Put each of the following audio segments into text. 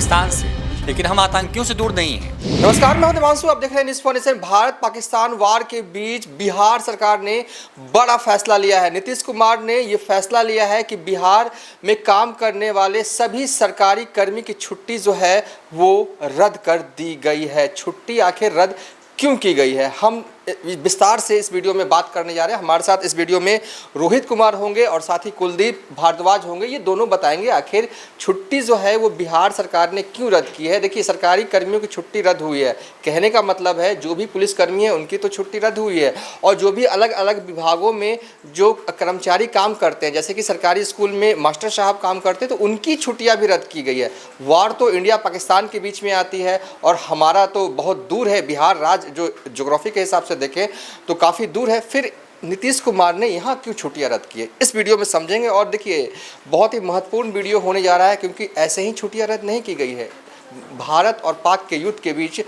पाकिस्तान से, लेकिन हम आतंकियों से दूर नहीं हैं। नमस्कार, मैं हूं देवांशु। आप देख रहे हैं न्यूज़ फॉर। भारत पाकिस्तान वार के बीच बिहार सरकार ने बड़ा फैसला लिया है। नीतीश कुमार ने यह फैसला लिया है कि बिहार में काम करने वाले सभी सरकारी कर्मी की छुट्टी जो है वो रद्द कर दी गई है। छुट्टी आखिर रद्द क्यों की गई है, हम विस्तार से इस वीडियो में बात करने जा रहे हैं। हमारे साथ इस वीडियो में रोहित कुमार होंगे और साथ ही कुलदीप भारद्वाज होंगे। ये दोनों बताएंगे आखिर छुट्टी जो है वो बिहार सरकार ने क्यों रद्द की है। देखिए, सरकारी कर्मियों की छुट्टी रद्द हुई है, कहने का मतलब है जो भी पुलिसकर्मी है उनकी तो छुट्टी रद्द हुई है, और जो भी अलग अलग विभागों में जो कर्मचारी काम करते हैं, जैसे कि सरकारी स्कूल में मास्टर साहब काम करते हैं, तो उनकी छुट्टियाँ भी रद्द की गई है। वार तो इंडिया पाकिस्तान के बीच में आती है और हमारा तो बहुत दूर है। बिहार राज्य जो ज्योग्राफी के हिसाब से देखें तो काफ़ी दूर है। फिर नीतीश कुमार ने यहाँ क्यों छुट्टियाँ रद्द की है, इस वीडियो में समझेंगे। और देखिए, बहुत ही महत्वपूर्ण वीडियो होने जा रहा है, क्योंकि ऐसे ही छुट्टियाँ रद्द नहीं की गई है। भारत और पाक के युद्ध के बीच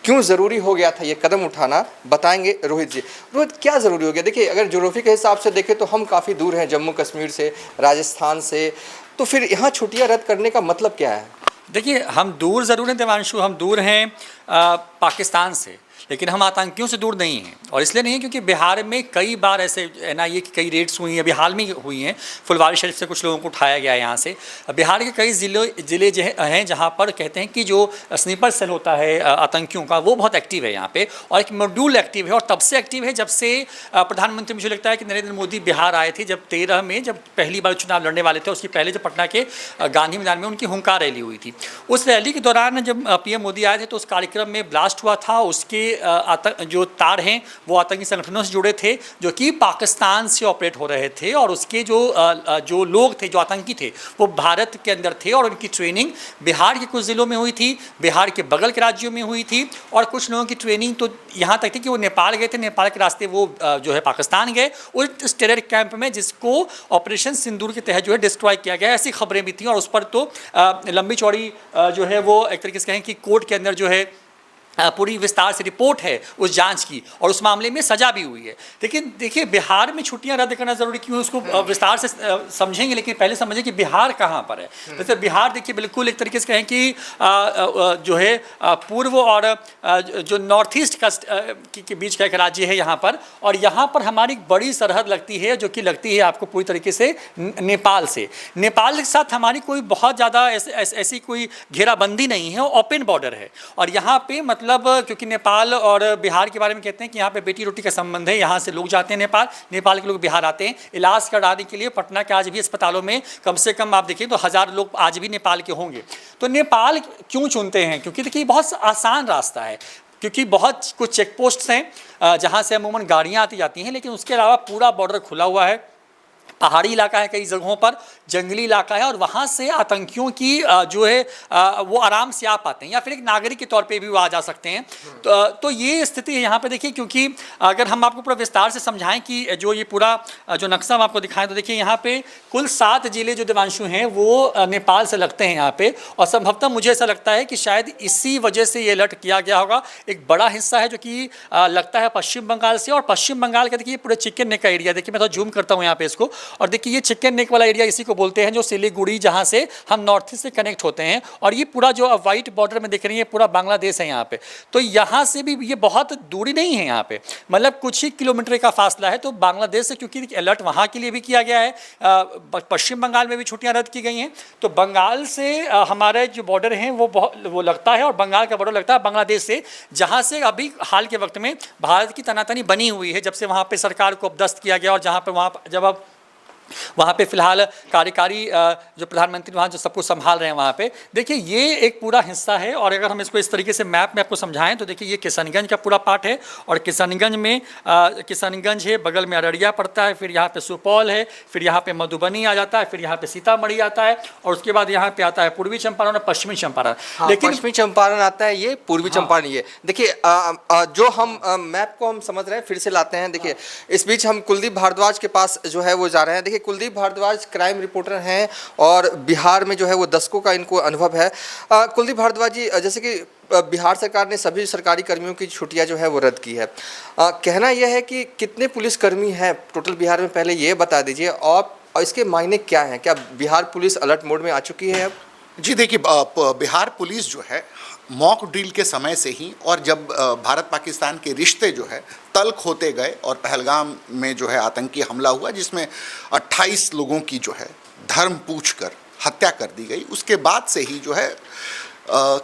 क्यों ज़रूरी हो गया था ये कदम उठाना, बताएंगे रोहित जी। रोहित, क्या ज़रूरी हो गया? देखिए, अगर ज्योग्राफी के हिसाब से देखें तो हम काफ़ी दूर हैं, जम्मू कश्मीर से, राजस्थान से, तो फिर यहाँ छुट्टियाँ रद्द करने का मतलब क्या है? देखिए, हम दूर ज़रूर हैं देवांशु, हम दूर हैं पाकिस्तान से, लेकिन हम आतंकियों से दूर नहीं हैं। और इसलिए नहीं है क्योंकि बिहार में कई बार ऐसे NIA की कई रेड्स हुई हैं, अभी हाल में हुई हैं। फुलवारी शरीफ से कुछ लोगों को उठाया गया है यहाँ से। बिहार के कई ज़िले जो हैं जहाँ पर कहते हैं कि जो स्नीपर सेल होता है आतंकियों का, वो बहुत एक्टिव है यहाँ पे, और एक मॉड्यूल एक्टिव है, और तब से एक्टिव है जब से प्रधानमंत्री, मुझे लगता है कि नरेंद्र मोदी बिहार आए थे, जब 13 में जब पहली बार चुनाव लड़ने वाले थे। उसके पहले जब पटना के गांधी मैदान में उनकी हुंकार रैली हुई थी, उस रैली के दौरान जब PM मोदी आए थे तो उस कार्यक्रम में ब्लास्ट हुआ था। उसके जो तार हैं वो आतंकी संगठनों से जुड़े थे, जो कि पाकिस्तान से ऑपरेट हो रहे थे, और उसके जो लोग थे, जो आतंकी थे, वो भारत के अंदर थे, और उनकी ट्रेनिंग बिहार के कुछ ज़िलों में हुई थी, बिहार के बगल के राज्यों में हुई थी, और कुछ लोगों की ट्रेनिंग तो यहाँ तक थी कि वो नेपाल गए थे, नेपाल के रास्ते वो जो है पाकिस्तान गए उस टेरर कैंप में, जिसको ऑपरेशन सिंदूर के तहत जो है डिस्ट्रॉय किया गया। ऐसी खबरें भी थी, और उस पर तो लंबी चौड़ी जो है वो एक तरीके से कहें कि कोर्ट के अंदर जो है पूरी विस्तार से रिपोर्ट है उस जांच की, और उस मामले में सजा भी हुई है। लेकिन देखिए, बिहार में छुट्टियां रद्द करना जरूरी क्यों है, उसको विस्तार से समझेंगे। लेकिन पहले समझें कि बिहार कहाँ पर है। जैसे बिहार देखिए, बिल्कुल एक तरीके से कहें कि जो है पूर्व और जो नॉर्थ ईस्ट के बीच का एक राज्य है यहाँ पर, और यहाँ पर हमारी एक बड़ी सरहद लगती है, जो कि लगती है आपको पूरी तरीके से नेपाल से। नेपाल के साथ हमारी कोई बहुत ज़्यादा ऐसी कोई घेराबंदी नहीं है, ओपन बॉर्डर है। और यहाँ पे मतलब क्योंकि नेपाल और बिहार के बारे में कहते हैं कि यहाँ पे बेटी रोटी का संबंध है, यहाँ से लोग जाते हैं नेपाल के लोग बिहार आते हैं इलाज कराने के लिए। पटना के आज भी अस्पतालों में कम से कम आप देखिए तो 1000 लोग आज भी नेपाल के होंगे। तो नेपाल क्यों चुनते हैं? क्योंकि देखिए, बहुत आसान रास्ता है, क्योंकि बहुत कुछ चेक पोस्ट्स हैं जहाँ से अमूमन गाड़ियाँ आती जाती हैं, लेकिन उसके अलावा पूरा बॉर्डर खुला हुआ है। पहाड़ी इलाका है, कई जगहों पर जंगली इलाका है, और वहाँ से आतंकियों की जो है वो आराम से आ पाते हैं, या फिर एक नागरिक के तौर पे भी वो आ जा सकते हैं। तो ये स्थिति है यहाँ पे। देखिए, क्योंकि अगर हम आपको पूरा विस्तार से समझाएं कि जो ये पूरा जो नक्शा हम आपको दिखाएं, तो देखिए यहाँ पे कुल 7 जिले जो देवांशु हैं वो नेपाल से लगते हैं यहाँ पे, और संभवतः मुझे ऐसा लगता है कि शायद इसी वजह से ये अलर्ट किया गया होगा। एक बड़ा हिस्सा है जो कि लगता है पश्चिम बंगाल से, और पश्चिम बंगाल का देखिए पूरे चिकन नेक का एरिया। देखिए, मैं थोड़ा जूम करता हूँ यहाँ पे इसको, और देखिए ये चिकन नेक वाला एरिया इसी को बोलते हैं, जो सिलीगुड़ी, जहाँ से हम नॉर्थ ईस्ट से कनेक्ट होते हैं। और ये पूरा जो वाइट बॉर्डर में दिख रही है, पूरा बांग्लादेश है यहाँ पे। तो यहाँ से भी ये बहुत दूरी नहीं है, यहाँ पे मतलब कुछ ही किलोमीटर का फासला है। तो बांग्लादेश से क्योंकि अलर्ट वहाँ के लिए भी किया गया है, पश्चिम बंगाल में भी छुट्टियाँ रद्द की गई हैं। तो बंगाल से हमारे जो बॉर्डर हैं वो लगता है, और बंगाल का बॉर्डर लगता है बांग्लादेश से, जहाँ से अभी हाल के वक्त में भारत की तनातनी बनी हुई है, जब से वहाँ पर सरकार को अपदस्थ किया गया, और जहाँ पर जब अब वहाँ पे फिलहाल कार्यकारी जो प्रधानमंत्री वहाँ जो सब कुछ संभाल रहे हैं वहाँ पे। देखिए, ये एक पूरा हिस्सा है, और अगर हम इसको इस तरीके से मैप में आपको समझाएं तो देखिए, ये किशनगंज का पूरा पार्ट है, और किशनगंज में किशनगंज है, बगल में अररिया पड़ता है, फिर यहाँ पे सुपौल है, फिर यहाँ पे मधुबनी आ जाता है, फिर यहाँ पे सीतामढ़ी आता है, और उसके बाद यहाँ पे आता है पूर्वी चंपारण और पश्चिमी चंपारण। हाँ, लेकिन पश्चिमी चंपारण आता है, ये पूर्वी चंपारण। ये देखिए, जो हम मैप को हम समझ रहे हैं, फिर से लाते हैं। देखिए, इस बीच हम कुलदीप भारद्वाज के पास जो है वो जा रहे हैं। देखिए, कुलदीप भारद्वाज क्राइम रिपोर्टर हैं, और बिहार में जो है वो दशकों का इनको अनुभव है। कुलदीप भारद्वाज जी, जैसे कि बिहार सरकार ने सभी सरकारी कर्मियों की छुट्टियां जो है वो रद्द की है। कहना यह है कि कितने पुलिसकर्मी हैं टोटल बिहार में, पहले ये बता दीजिए, और इसके मायने क्या हैं? क्या बिहार पुलिस अलर्ट मोड में आ चुकी है अब? जी देखिए, बिहार पुलिस जो है मॉक ड्रिल के समय से ही, और जब भारत पाकिस्तान के रिश्ते जो है तल्ख होते गए और पहलगाम में जो है आतंकी हमला हुआ जिसमें 28 लोगों की जो है धर्म पूछकर हत्या कर दी गई, उसके बाद से ही जो है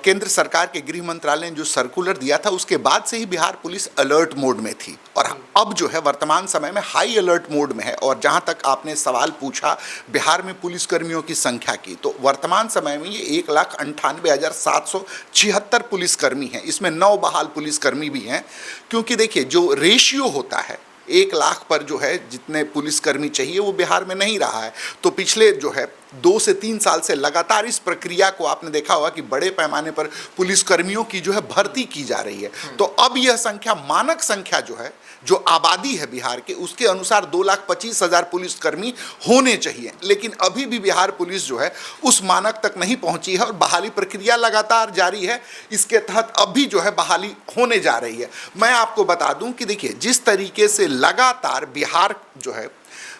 केंद्र सरकार के गृह मंत्रालय ने जो सर्कुलर दिया था उसके बाद से ही बिहार पुलिस अलर्ट मोड में थी, और अब जो है वर्तमान समय में हाई अलर्ट मोड में है। और जहां तक आपने सवाल पूछा बिहार में पुलिसकर्मियों की संख्या की, तो वर्तमान समय में ये 1,98,776 पुलिसकर्मी हैं। इसमें 9 बहाल पुलिसकर्मी भी हैं, क्योंकि देखिए जो रेशियो होता है 1 लाख पर जो है जितने पुलिसकर्मी चाहिए वो बिहार में नहीं रहा है। तो पिछले जो है 2 से 3 साल से लगातार इस प्रक्रिया को आपने देखा होगा कि बड़े पैमाने पर पुलिसकर्मियों की जो है भर्ती की जा रही है। तो अब यह संख्या, मानक संख्या जो है, जो आबादी है बिहार के, उसके अनुसार 2,25,000 पुलिसकर्मी होने चाहिए, लेकिन अभी भी बिहार पुलिस जो है उस मानक तक नहीं पहुंची है और बहाली प्रक्रिया लगातार जारी है। इसके तहत अब भी जो है बहाली होने जा रही है। मैं आपको बता दूं कि देखिए जिस तरीके से लगातार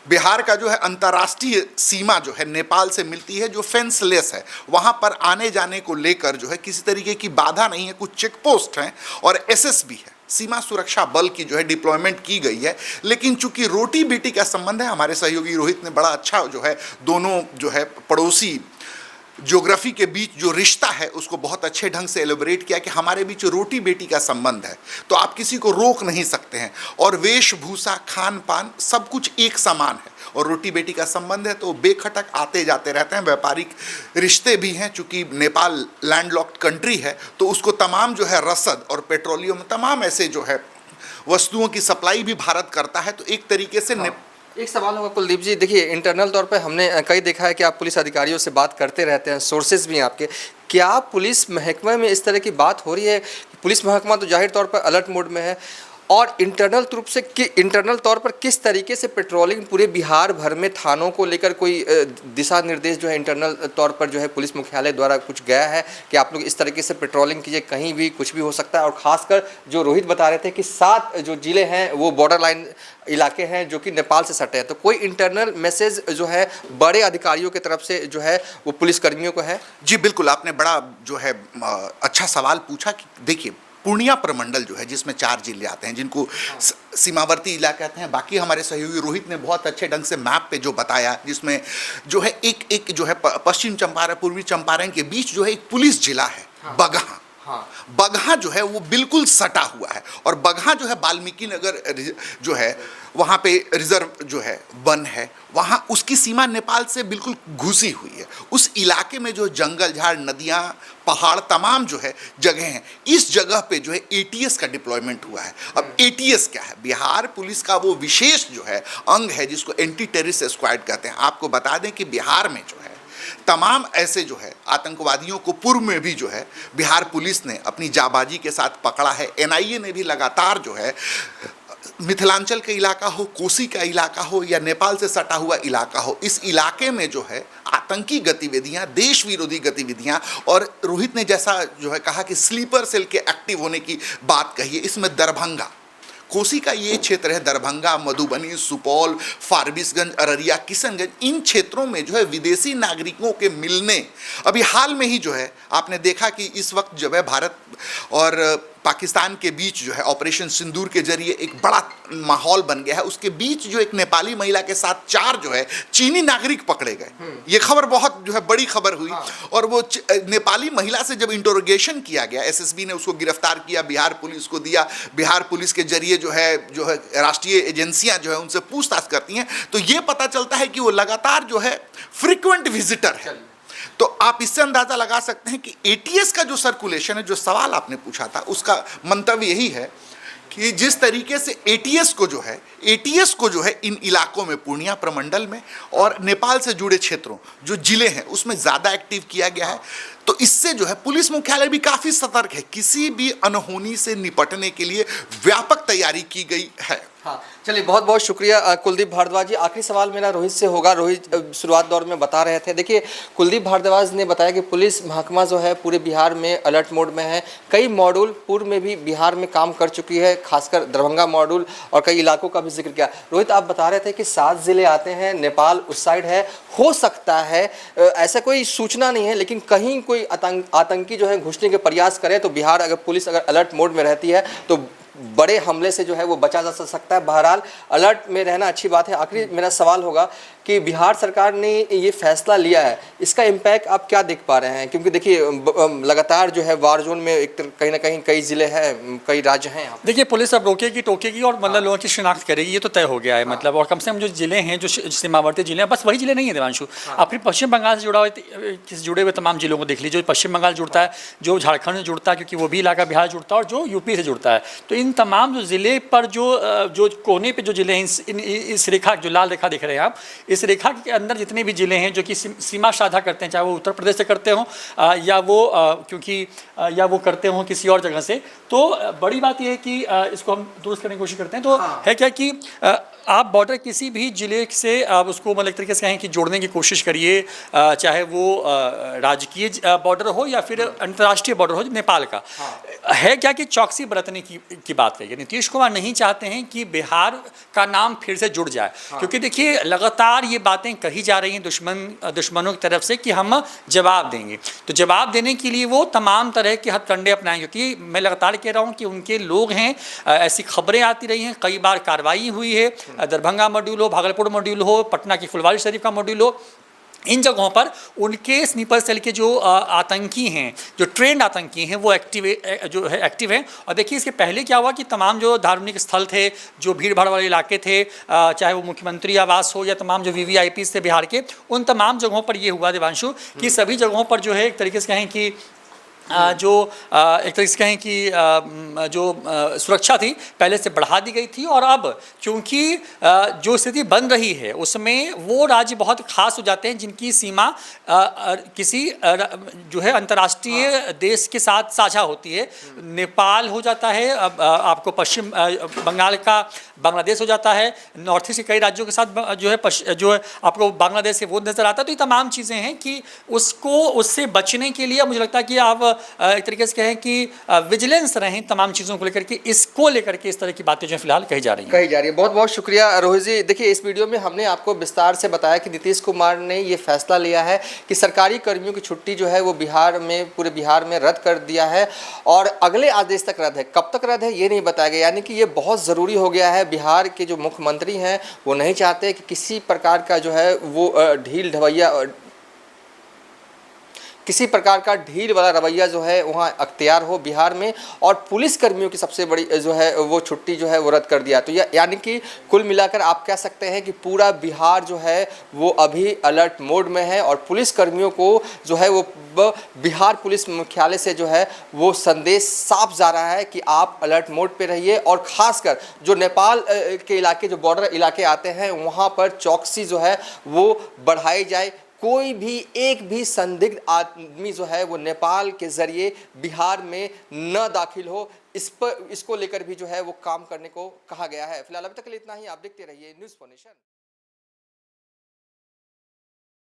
बिहार का जो है अंतर्राष्ट्रीय सीमा जो है नेपाल से मिलती है, जो फेंसलेस है, वहाँ पर आने जाने को लेकर जो है किसी तरीके की बाधा नहीं है। कुछ चेक पोस्ट हैं और एसएसबी है, सीमा सुरक्षा बल की जो है डिप्लॉयमेंट की गई है। लेकिन चूंकि रोटी बेटी का संबंध है, हमारे सहयोगी रोहित ने बड़ा अच्छा जो है दोनों जो है पड़ोसी ज्योग्राफी के बीच जो रिश्ता है उसको बहुत अच्छे ढंग से एलोबरेट किया कि हमारे बीच रोटी बेटी का संबंध है, तो आप किसी को रोक नहीं सकते हैं। और वेशभूषा, खान पान सब कुछ एक समान है, और रोटी बेटी का संबंध है तो बेखटक आते जाते रहते हैं। व्यापारिक रिश्ते भी हैं, चूंकि नेपाल लैंडलॉक्ड कंट्री है तो उसको तमाम जो है रसद और पेट्रोलियम, तमाम ऐसे जो है वस्तुओं की सप्लाई भी भारत करता है। तो एक तरीके से एक सवाल होगा कुलदीप जी, देखिए इंटरनल तौर पे हमने कई देखा है कि आप पुलिस अधिकारियों से बात करते रहते हैं, सोर्सेज भी हैं आपके। क्या पुलिस महकमे में इस तरह की बात हो रही है? पुलिस महकमा तो जाहिर तौर पर अलर्ट मोड में है, और इंटरनल तौर पर किस तरीके से पेट्रोलिंग पूरे बिहार भर में थानों को लेकर कोई दिशा निर्देश जो है इंटरनल तौर पर जो है पुलिस मुख्यालय द्वारा कुछ गया है कि आप लोग इस तरीके से पेट्रोलिंग कीजिए, कहीं भी कुछ भी हो सकता है? और ख़ासकर जो रोहित बता रहे थे कि 7 जो ज़िले हैं वो बॉर्डर लाइन इलाके हैं जो कि नेपाल से सटे हैं, तो कोई इंटरनल मैसेज जो है बड़े अधिकारियों की तरफ से जो है वो पुलिसकर्मियों को है? जी बिल्कुल, आपने बड़ा जो है अच्छा सवाल पूछा कि देखिए पूर्णिया प्रमंडल जो है जिसमें 4 जिले आते हैं जिनको सीमावर्ती इलाके कहते हैं। बाकी हमारे सहयोगी रोहित ने बहुत अच्छे ढंग से मैप पे जो बताया, जिसमें जो है एक जो है पश्चिम चंपारण, पूर्वी चंपारण के बीच जो है एक पुलिस जिला है, बगहा। बगहा जो है वो बिल्कुल सटा हुआ है, और बगहा जो है वाल्मीकि नगर जो है वहाँ पे रिजर्व जो है वन है, वहाँ उसकी सीमा नेपाल से बिल्कुल घुसी हुई है। उस इलाके में जो जंगल झाड़, नदियाँ, पहाड़, तमाम जो है जगह हैं, इस जगह पे जो है एटीएस का डिप्लॉयमेंट हुआ है। अब एटीएस क्या है? बिहार पुलिस का वो विशेष जो है अंग है जिसको एंटी टेररिस्ट स्क्वाड कहते हैं। आपको बता दें कि बिहार में जो है तमाम ऐसे जो है आतंकवादियों को पूर्व में भी जो है बिहार पुलिस ने अपनी जाबाजी के साथ पकड़ा है। एनआईए ने भी लगातार जो है मिथिलांचल का इलाका हो, कोसी का इलाका हो या नेपाल से सटा हुआ इलाका हो, इस इलाके में जो है आतंकी गतिविधियां, देश विरोधी गतिविधियां, और रोहित ने जैसा जो है कहा कि स्लीपर सेल के एक्टिव होने की बात कही है, इसमें दरभंगा, कोसी का ये क्षेत्र है, दरभंगा, मधुबनी, सुपौल, फारबिसगंज, अररिया, किशनगंज, इन क्षेत्रों में जो है विदेशी नागरिकों के मिलने, अभी हाल में ही जो है आपने देखा कि इस वक्त जो है भारत और पाकिस्तान के बीच जो है ऑपरेशन सिंदूर के जरिए एक बड़ा माहौल बन गया है। उसके बीच जो एक नेपाली महिला के साथ 4 जो है चीनी नागरिक पकड़े गए। ये खबर बहुत जो है बड़ी खबर हुई। और वो नेपाली महिला से जब इंटरोगेशन किया गया, एसएसबी ने उसको गिरफ्तार किया, बिहार पुलिस को दिया, बिहार पुलिस के जरिए जो है राष्ट्रीय एजेंसियां जो है उनसे पूछताछ करती हैं, तो ये पता चलता है कि वो लगातार जो है फ्रीक्वेंट विजिटर है। तो आप इससे अंदाजा लगा सकते हैं कि एटीएस का जो सर्कुलेशन है, जो सवाल आपने पूछा था, उसका मंतव्य यही है कि जिस तरीके से एटीएस को जो है इन इलाकों में, पूर्णिया प्रमंडल में और नेपाल से जुड़े क्षेत्रों जो जिले हैं उसमें ज़्यादा एक्टिव किया गया है। तो इससे जो है पुलिस मुख्यालय भी काफी सतर्क है, किसी भी अनहोनी से निपटने के लिए व्यापक तैयारी की गई है। हाँ, चलिए बहुत बहुत शुक्रिया कुलदीप भारद्वाज जी। आखिरी सवाल मेरा रोहित से होगा। रोहित शुरुआत दौर में बता रहे थे, देखिए कुलदीप भारद्वाज ने बताया कि पुलिस महकमा जो है पूरे बिहार में अलर्ट मोड में है। कई मॉड्यूल पूर्व में भी बिहार में काम कर चुकी है, खासकर दरभंगा मॉड्यूल, और कई इलाकों का भी जिक्र किया। रोहित, आप बता रहे थे कि 7 जिले आते हैं, नेपाल उस साइड है, हो सकता है ऐसा कोई सूचना नहीं है, लेकिन कहीं कोई आतंकी जो है घुसने के प्रयास करें तो बिहार अगर पुलिस अगर अलर्ट मोड में रहती है तो बड़े हमले से जो है वो बचा जा सकता है। बहरहाल अलर्ट में रहना अच्छी बात है। आखिरी मेरा सवाल होगा कि बिहार सरकार ने ये फैसला लिया है, इसका इम्पैक्ट आप क्या देख पा रहे हैं? क्योंकि देखिए लगातार जो है वार जोन में एक कहीं ना कहीं कई जिले हैं, कई राज्य हैं। देखिए पुलिस अब रोकेगी टोकेगी और मतलब लोगों की शिनाख्त करेगी, ये तो तय हो गया है। मतलब और कम से कम जो जिले हैं, जो सीमावर्ती जिले हैं, बस वही जिले नहीं है देवांशु। आप फिर पश्चिम बंगाल से जुड़े हुए तमाम जिलों को देख लीजिए। पश्चिम बंगाल जुड़ता है, जो झारखंड से जुड़ता है क्योंकि वो भी इलाका बिहार जुड़ता है, और जो यूपी से जुड़ता है। तो इन तमाम जो जिले पर जो कोने पे जो जिले हैं, इस रेखा जो लाल रेखा देख रहे हैं आप, इस रेखा के अंदर जितने भी जिले हैं जो कि सीमा साझा करते हैं, चाहे वो उत्तर प्रदेश से करते हों या वो करते हों किसी और जगह से, तो बड़ी बात यह है कि इसको हम दुरुस्त करने की कोशिश करते हैं। तो है क्या कि आप बॉर्डर किसी भी जिले से आप उसको मतलब एक तरीके से कहें कि जोड़ने की कोशिश करिए, चाहे वो राजकीय बॉर्डर हो या फिर अंतर्राष्ट्रीय बॉर्डर हो नेपाल का। है क्या कि चौकसी बरतने की बात कही। नीतीश कुमार नहीं चाहते हैं कि बिहार का नाम फिर से जुड़ जाए, क्योंकि देखिए लगातार ये बातें कही जा रही हैं दुश्मनों की तरफ से कि हम जवाब देंगे। तो जवाब देने के लिए वो तमाम तरह के हथकंडे अपनाएंगे, क्योंकि मैं लगातार कह रहा हूँ कि उनके लोग हैं। ऐसी खबरें आती रही हैं, कई बार कार्रवाई हुई है, दरभंगा मॉड्यूल हो, भागलपुर मॉड्यूल हो, पटना की फुलवारी शरीफ का मॉड्यूल हो, इन जगहों पर उनके स्नीपर सेल के जो आतंकी हैं, जो ट्रेंड आतंकी हैं, वो एक्टिव हैं। और देखिए इसके पहले क्या हुआ कि तमाम जो धार्मिक स्थल थे, जो भीड़ भाड़ वाले इलाके थे, चाहे वो मुख्यमंत्री आवास हो या तमाम जो VVIPs थे बिहार के, उन तमाम जगहों पर ये हुआ देवांशु कि सभी जगहों पर जो है एक तरीके से कहें कि एक तरीके से कहें कि जो सुरक्षा थी पहले से बढ़ा दी गई थी। और अब क्योंकि जो स्थिति बन रही है उसमें वो राज्य बहुत खास हो जाते हैं जिनकी सीमा किसी जो है अंतर्राष्ट्रीय देश के साथ साझा होती है। नेपाल हो जाता है, अब आपको पश्चिम बंगाल का बांग्लादेश हो जाता है, नॉर्थ ईस्ट के कई राज्यों के साथ जो है आपको बांग्लादेश से वो नज़र आता है। तो ये तमाम चीज़ें हैं कि उससे बचने के लिए मुझे लगता है कि आप एक तरीके से कहें कि विजिलेंस रहें तमाम चीज़ों को लेकर के, इसको लेकर के इस तरह की बातें जो फिलहाल कही जा रही हैं। बहुत बहुत शुक्रिया रोहित जी। देखिए इस वीडियो में हमने आपको विस्तार से बताया कि नीतीश कुमार ने ये फैसला लिया है कि सरकारी कर्मियों की छुट्टी जो है वो पूरे बिहार में रद्द कर दिया है, और अगले आदेश तक रद्द है। कब तक रद्द है ये नहीं बताया गया, यानी कि ये बहुत ज़रूरी हो गया है। बिहार के जो मुख्यमंत्री हैं वो नहीं चाहते कि किसी प्रकार का जो है वो किसी प्रकार का ढील वाला रवैया जो है वहाँ अख्तियार हो बिहार में, और पुलिस कर्मियों की सबसे बड़ी जो है वो छुट्टी जो है वो रद्द कर दिया। तो यानी कि कुल मिलाकर आप कह सकते हैं कि पूरा बिहार जो है वो अभी अलर्ट मोड में है, और पुलिस कर्मियों को जो है वो बिहार पुलिस मुख्यालय से जो है वो संदेश साफ जा रहा है कि आप अलर्ट मोड पे रहिए, और ख़ासकर जो नेपाल के इलाके, जो बॉर्डर इलाके आते हैं, वहाँ पर चौकसी जो है वो बढ़ाई जाए। कोई भी एक भी संदिग्ध आदमी जो है वो नेपाल के ज़रिए बिहार में न दाखिल हो, इसको लेकर भी जो है वो काम करने को कहा गया है। फिलहाल अभी तक के लिए इतना ही। आप देखते रहिए न्यूज़ फॉर नेशन।